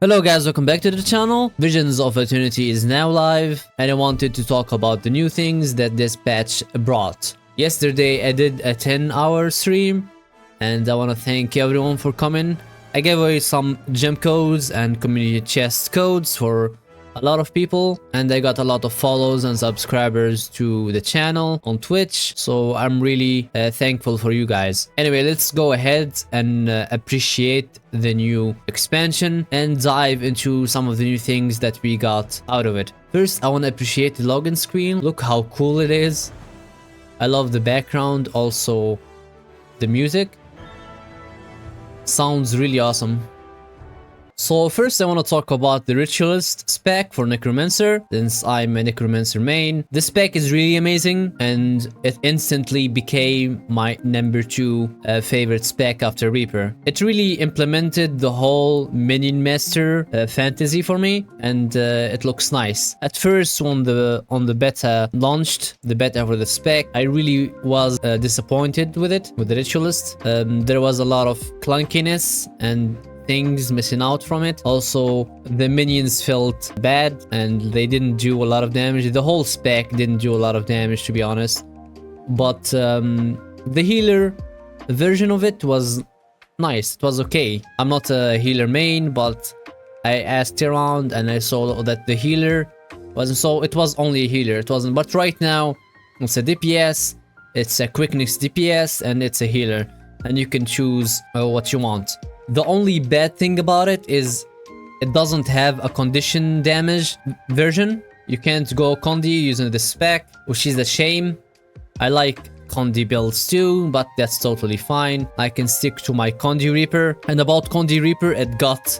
Hello guys, welcome back to the channel. Visions of Eternity is now live, and I wanted to talk about the new things that this patch brought. Yesterday I did a 10-hour stream, and I want to thank everyone for coming. I gave away some gem codes and community chest codes for a lot of people, and I got a lot of follows and subscribers to the channel on Twitch, so I'm really thankful for you guys. Anyway, let's go ahead and appreciate the new expansion and dive into some of the new things that we got out of it. First, I want to appreciate the login screen. Look how cool it is. I love the background, also the music. Sounds really awesome. So first I want to talk about the Ritualist spec for Necromancer, since I'm a Necromancer main. The spec is really amazing, and it instantly became my number 2 favorite spec after Reaper. It really implemented the whole minion master fantasy for me, and it looks nice. At first, when the beta launched, the beta for the spec, I really was disappointed with it, with the Ritualist. There was a lot of clunkiness and things missing out from it. Also, the minions felt bad and they didn't do a lot of damage. The whole spec didn't do a lot of damage, to be honest. But the healer version of it was nice. It was okay. I'm not a healer main, but I asked around and I saw that the healer wasn't, so it was only a healer. It wasn't. But right now, it's a DPS, it's a quickness DPS, and it's a healer. And you can choose what you want. The only bad thing about it is it doesn't have a condition damage version. You can't go Condi using the spec, which is a shame. I like Condi builds too, but that's totally fine. I can stick to my Condi Reaper. And about Condi Reaper, it got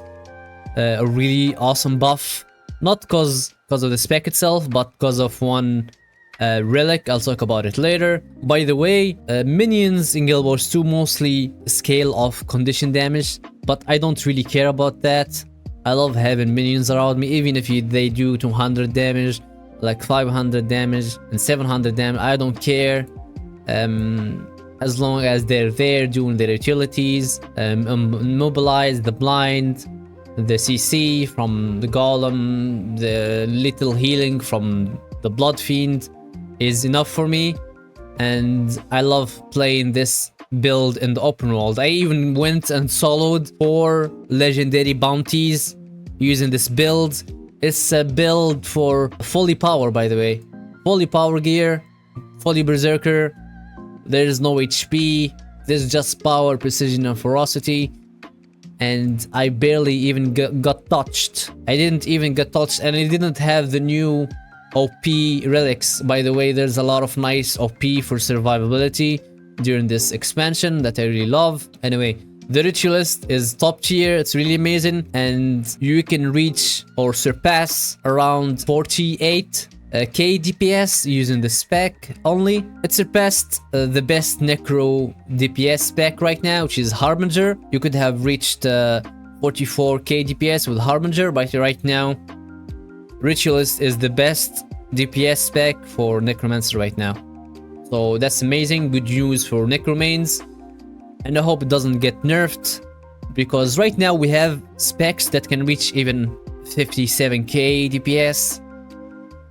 a really awesome buff. Not because of the spec itself, but because of one relic. I'll talk about it later. By the way, minions in Guild Wars 2 mostly scale off condition damage, but I don't really care about that. I love having minions around me, even if they do 200 damage, like 500 damage and 700 damage. I don't care, as long as they're there doing their utilities. Mobilize, the blind, the CC from the golem, the little healing from the blood fiend is enough for me, and I love playing this build in the open world. I even went and soloed 4 legendary bounties using this build. It's a build for fully power, by the way. Fully power gear, fully berserker. There's no HP. There's just power, precision, and ferocity. And I barely even got touched. I didn't even get touched, and I didn't have the new OP relics. By the way, there's a lot of nice OP for survivability during this expansion that I really love. Anyway, the Ritualist is top tier. It's really amazing, and you can reach or surpass around 48k DPS using the spec only. It surpassed the best necro DPS spec right now, which is Harbinger. You could have reached 44k DPS with Harbinger, but right now Ritualist is the best DPS spec for Necromancer right now. So that's amazing, good news for Necromains. And I hope it doesn't get nerfed, because right now we have specs that can reach even 57k DPS.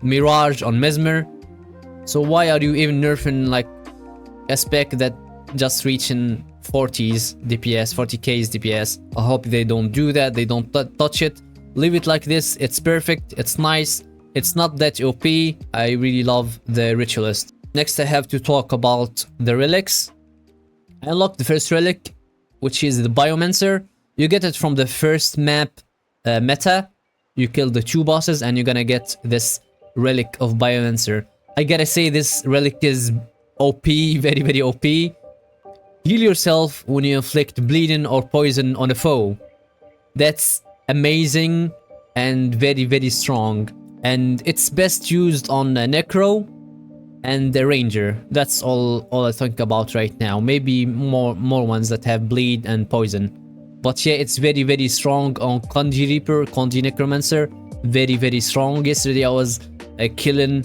Mirage on Mesmer. So why are you even nerfing like a spec that just reaching 40s DPS, 40k's DPS? I hope they don't do that, they don't touch it. Leave it like this. It's perfect. It's nice. It's not that OP. I really love the Ritualist. Next, I have to talk about the relics. I unlocked the first relic, which is the Biomancer. You get it from the first map meta. You kill the 2 bosses and you're gonna get this relic of Biomancer. I gotta say, this relic is OP, very, very OP. Heal yourself when you inflict bleeding or poison on a foe. That's amazing and very, very strong, and it's best used on a necro and the ranger. That's all I think about right now. Maybe more ones that have bleed and poison, but yeah, it's very, very strong on Condi Reaper, Condi Necromancer. Very, very strong. Yesterday I was killing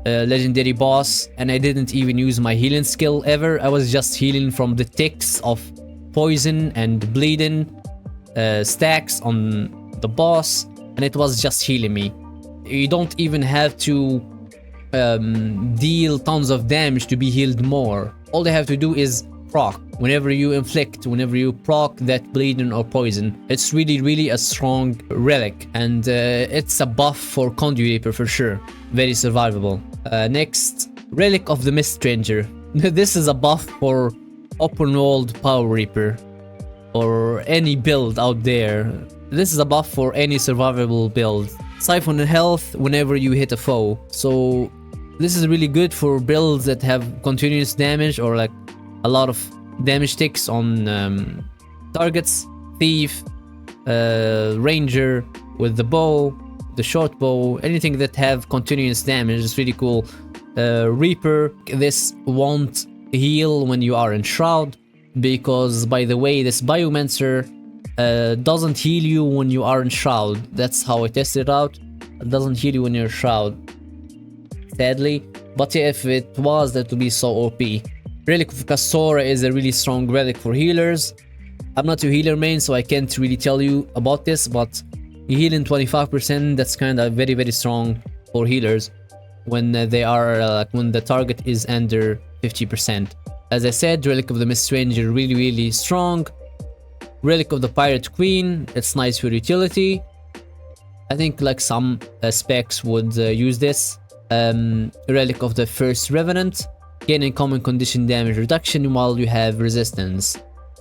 a legendary boss and I didn't even use my healing skill ever. I was just healing from the ticks of poison and bleeding stacks on the boss, and it was just healing me. You don't even have to deal tons of damage to be healed more. All they have to do is proc. Whenever you proc that bleeding or poison, it's really a strong relic, and it's a buff for Conduit Reaper for sure. Very survivable. Next, Relic of the Mist Stranger. This is a buff for open world Power Reaper or any build out there. This is a buff for any survivable build. Siphon health whenever you hit a foe. So this is really good for builds that have continuous damage or like a lot of damage ticks on targets. Thief, ranger with the bow, the short bow, anything that have continuous damage is really cool. Reaper, this won't heal when you are in Shroud, because by the way, this Biomancer doesn't heal you when you are in Shroud. That's how I tested it out. It doesn't heal you when you're in Shroud, sadly. But yeah, if it was, that would be so OP. Relic of Castora is a really strong relic for healers. I'm not a healer main, so I can't really tell you about this, but you heal in 25%. That's kind of very strong for healers when they are when the target is under 50%. As I said, Relic of the Mist Stranger really strong. Relic of the Pirate Queen, it's nice for utility. I think like some specs would use this. Relic of the First Revenant, gaining common condition damage reduction while you have resistance.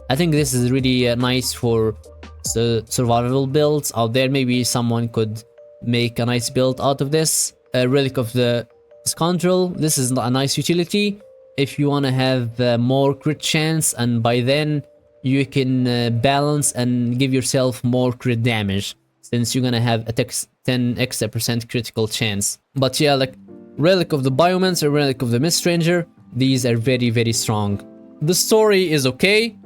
I think this is really nice for survivable builds out there. Maybe someone could make a nice build out of this. Relic of the Scoundrel, this is a nice utility if you want to have more crit chance, and by then you can balance and give yourself more crit damage, since you're gonna have a 10 extra % critical chance. But yeah, like Relic of the Biomancer, Relic of the Mist Stranger, these are very strong. The story is okay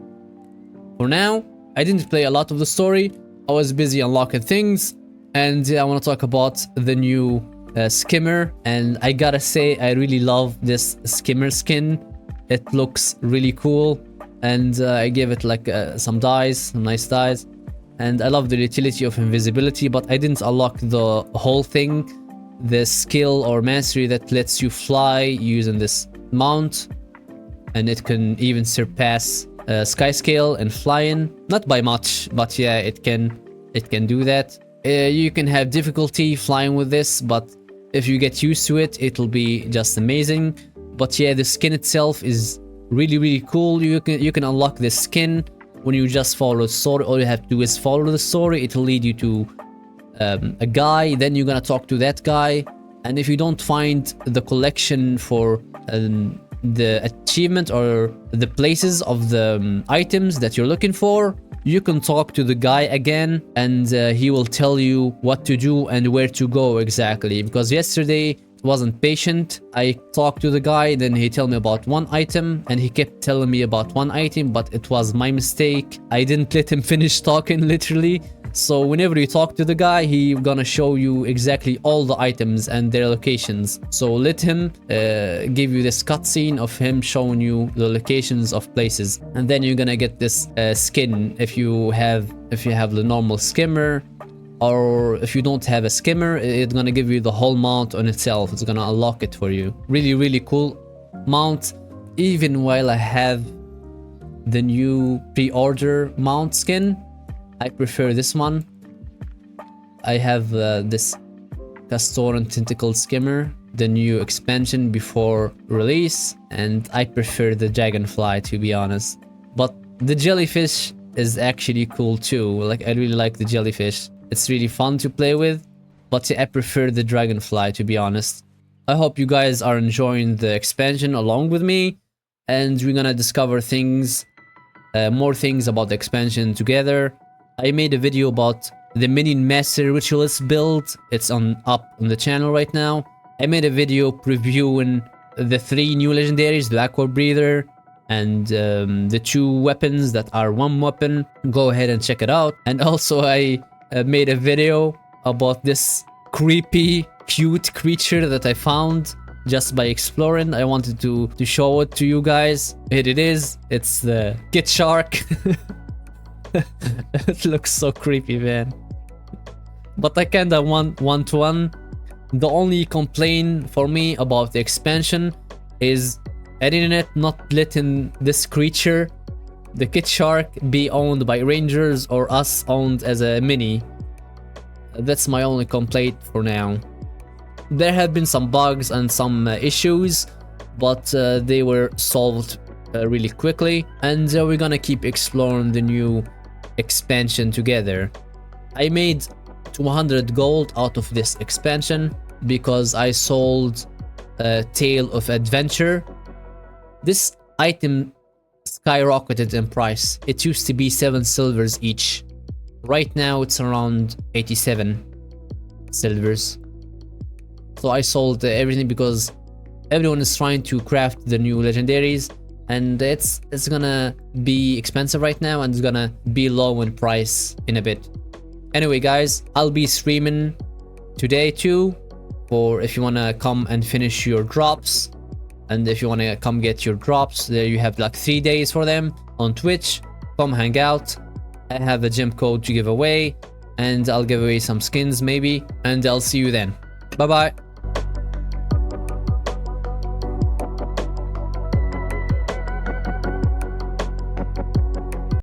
for now. I didn't play a lot of the story. I was busy unlocking things, and I want to talk about the new skimmer. And I gotta say, I really love this skimmer skin. It looks really cool, and I gave it like some dyes, some nice dyes. And I love the utility of invisibility, but I didn't unlock the whole thing, the skill or mastery that lets you fly using this mount, and it can even surpass sky scale and flying. Not by much, but yeah, it can do that. You can have difficulty flying with this, but if you get used to it, it'll be just amazing. But yeah, the skin itself is really cool. You can unlock this skin when you just follow the story. All you have to do is follow the story. It'll lead you to a guy, then you're gonna talk to that guy, and if you don't find the collection for the achievement or the places of the items that you're looking for, you can talk to the guy again, and he will tell you what to do and where to go exactly. Because yesterday wasn't patient. I talked to the guy, then he told me about one item, and he kept telling me about one item, but it was my mistake. I didn't let him finish talking, literally. So whenever you talk to the guy, he's gonna show you exactly all the items and their locations. So let him give you this cutscene of him showing you the locations of places, and then you're gonna get this skin if you have the normal skimmer. Or if you don't have a skimmer, it's gonna give you the whole mount on itself. It's gonna unlock it for you. Really cool mount. Even while I have the new pre-order mount skin, I prefer this one. I have this Castoran Tentacle Skimmer, the new expansion before release, and I prefer the Dragonfly, to be honest. But the Jellyfish is actually cool too. Like, I really like the Jellyfish. It's really fun to play with, but I prefer the Dragonfly, to be honest. I hope you guys are enjoying the expansion along with me, and we're gonna discover things, more things about the expansion together. I made a video about the Minion Master Ritualist build. It's up on the channel right now. I made a video previewing the 3 new legendaries, the Aqua Breather, and the 2 weapons that are 1 weapon. Go ahead and check it out. And also I made a video about this creepy, cute creature that I found just by exploring. I wanted to show it to you guys. Here it is. It's the Kid Shark. It looks so creepy, man. but I kinda want one-to-one. The only complaint for me about the expansion is Edinet not letting this creature, the Kid Shark, be owned by rangers or us owned as a mini. That's my only complaint for now. There have been some bugs and some issues, but they were solved really quickly, and we're gonna keep exploring the new expansion together. I made 200 gold out of this expansion because I sold Tale of Adventure. This item skyrocketed in price. It used to be 7 silvers each. Right now it's around 87 silvers. So I sold everything because everyone is trying to craft the new legendaries, and it's gonna be expensive right now, and it's gonna be low in price in a bit. Anyway guys, I'll be streaming today too, for if you wanna come and finish your drops, and if you wanna come get your drops, there you have like 3 days for them on Twitch. Come hang out. I have a gem code to give away, and I'll give away some skins maybe, and I'll see you then. Bye bye.